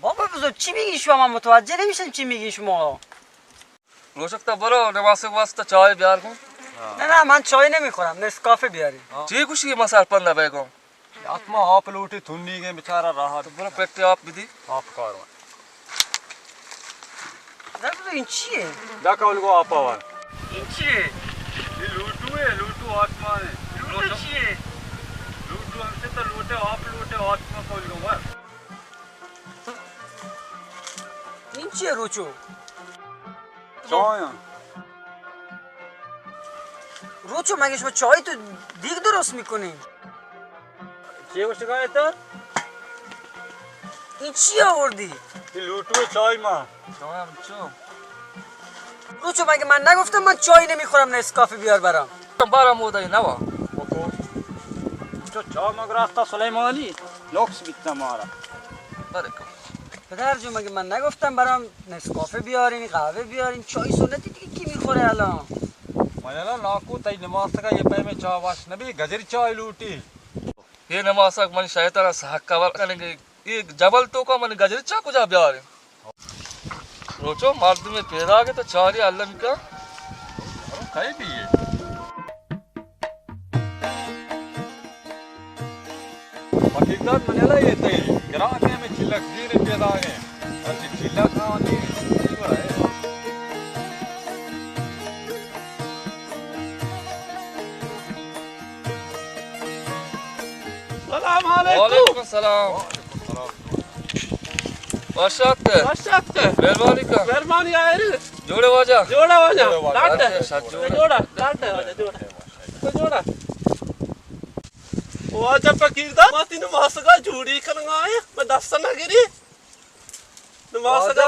بابا بزرگ چی میگی شما؟ من متوجه نمیشم چی میگی شما. روشکتا برو نماز واسطه چای بیار کن. نه من چای نمیخورم، نسکافه بیاری. چی گوشی ما سرپند نبیگم. आत्मा आप लूटी थुन्नी के बेचारा रहा تو برو پکتی آب بدی. आप कारवा بزرگ این چیه؟ जा कौल को आप आवा این چیه؟ ये लूटू है लूटू आत्मा है لوटو چیه؟ लूटू हमसे तो लूटे आत्मा कौल को वा این چیه روچو؟ चोया روچو مگه شما چای تو دیگ درست میکنی؟ ये कुछ शिकायत है این چی آوردی؟ ये लूटू है चाय मां شما چو. روچو مگه من نگفتم من چای نمیخورم، نسکافه بیار برام. بارم مودای نوا. जो चाय मगर रास्ता सुलेमानी लॉक्स बिकता मारा برکم. پدر جو مگه من نگفتم برام نسکافه بیارین، قهوه بیارین، چای سنتی دیگه کی میخوره الان؟ मयाला लाकू तई नमाज का ये पे में चाय वाश नबी गजरी चाय लूटी ये नमाज मन शैतान हक कवर करेंगे. ये जबल तो को मन गजरी चा कुछ बिहार. रोचो मर्द में पैदा के तो चारी अल्लाह का. खाई भी ये हकीकत मयाला ये तई गिराके में चिल्लक जीरे पैदा गए और चिल्लक खानी ये है Selam वालेकुम सलाम. वर्षाते. बेलवालिका. Vermani ayrı. जोड़े वाजा. Joda vaja. Latte. जोड़ा. Joda. Latte vaja. Joda. Vaja pakirda. Mati namaz का झूड़ी करना है. मैं दस्ता ना गिरी. नमाज का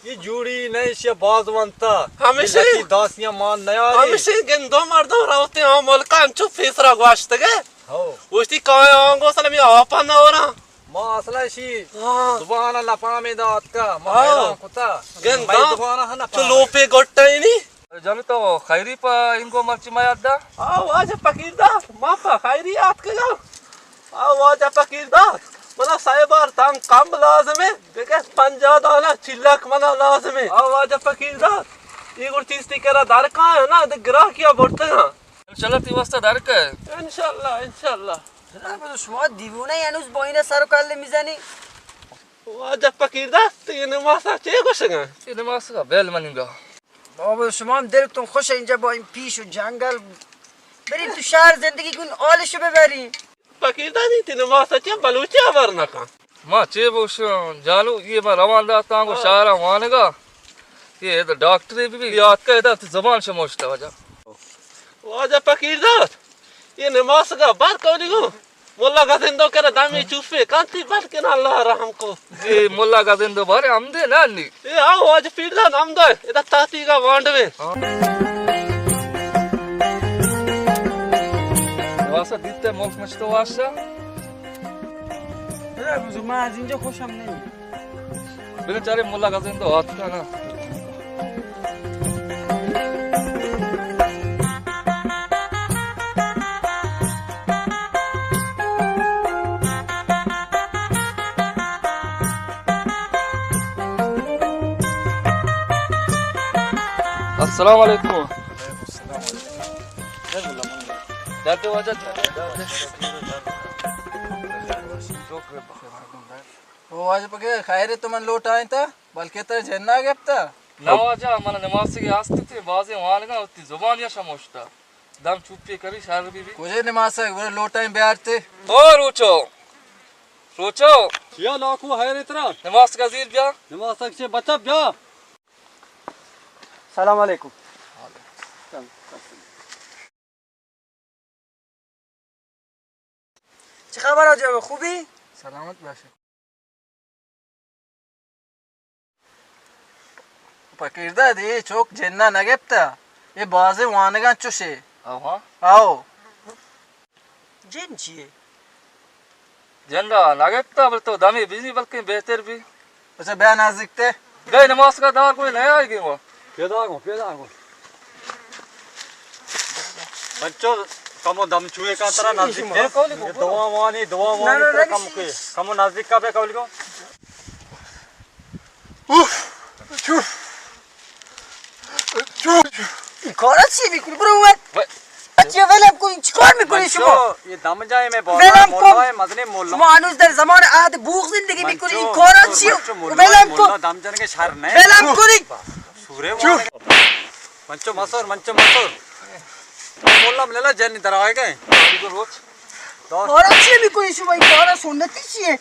ये जुड़ी नहीं से बाज बनता हमेशा दासियां मान नया हमेशा गेंदो मर्दो रावते हैं मुल्का अंचो फेसरा ग्वाश्त के हो उसकी कहाँ आंगो सलामी आपा ना हो रहा मां असला शी हाँ जुबान लपा में दात का हाँ। मां कुत्ता गेंदा जुबान है ना तो लोपे गोट्टा ही नहीं जाने तो खैरी पा इनको मर्ची मायात दा. आओ आजा पकीरदा मापा खैरियत के जाओ आओ आजा पकीरदा मना साहिबार तांग कम लाजम है देखे पंजा दाना चिल्लक मना लाजम है आओ आजा पकीरदा ये गुड़ चीज ती करा दर कहाँ है ना दे ग्राह किया बढ़ते हैं इंशाल्लाह ती वास्ता दर के. इंशाल्लाह پدر شما دیوونه هنوز با این سر و کله میزنی؟ आजा पकीरदा तो ये नमाज़ चे गोशेगा ये नमाज का बेल मनिंगा. بابا شما هم دلتون خوشه اینجا با این پیش و جنگل برید تو شهر زندگی کن، آلشو ببرین. पकीरदा नहीं थी नमाज़ चे बलूची वरना का माँ चे बोश जालू ये मैं रवान दाता को शारा मानेगा. ये तो डॉक्टर भी याद का इधर जबान से मोश्ता वजह. आजा पकीरदा ये नमाज़ का बात कौन को मुल्ला का जिंदो करे दामी चुफे कांती बात के ना अल्लाह रहम को ये मुल्ला का दिन दोबारा हम दे ना नी. ये आओ आज पीड़ा नाम दो इधर ताती का वांड में वासा दीते मुल्क में तो वासा. پدر بزرگ من از اینجا خوشم نمیاد. बेचारे मुल्ला का दिन तो हाथ का ना. अस्सलाम वालेकुम. जाते वजह वो आज पके खैर तुमन लोट आए था बल्कि तर जन्ना गेप्ता नवाजा मन नमाज के आस्ते थे बाजे वालगा उतनी जुबान या समझता दम चुप्पी करी शार बीबी कुजे नमाज से वो लोट टाइम बिहार थे ओ रोचो रोचो या लाकू है इतना नमाज का जीर जा नमाज तक से बचा जा سلام علیکم. چه خبر آجا؟ خوبی؟ सलामत बाशे पकीरदा दे चौक जन्ना न गेप्ता ये बाजे वानगा चुशे आवा आओ جن چیه؟ झंडा लगता बल तो दमी बिजली बल्कि बेहतर भी उसे बयान नजदीक थे गए नमाज का दार कोई नया आएगी वो पेदा को बच्चों कमो दम छुए का तरह नजदीक है ये दवा वानी ना, ना, कम के कमो नजदीक का पे कौली को این کارا چی میکنی؟ برو اومد بچه ولم کن، چیکار میکنی شما؟ ये दम जाए मैं ولم मोल्ला کن. है मदनी मोल्ला شما هنوز در زمان عهد بوغ زندگی میکنی. این کارا چی؟ ولم کن، दम जन के शहर ने ولم کنی. सूरे मंचो मसूर मोल्ला मिला जन इधर आए गए کارا چی میکنی شما؟ این کارا سنتی چیه؟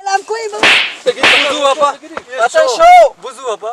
ولم کنی بابا. बुझू अपा اصلا شو बुझू अपा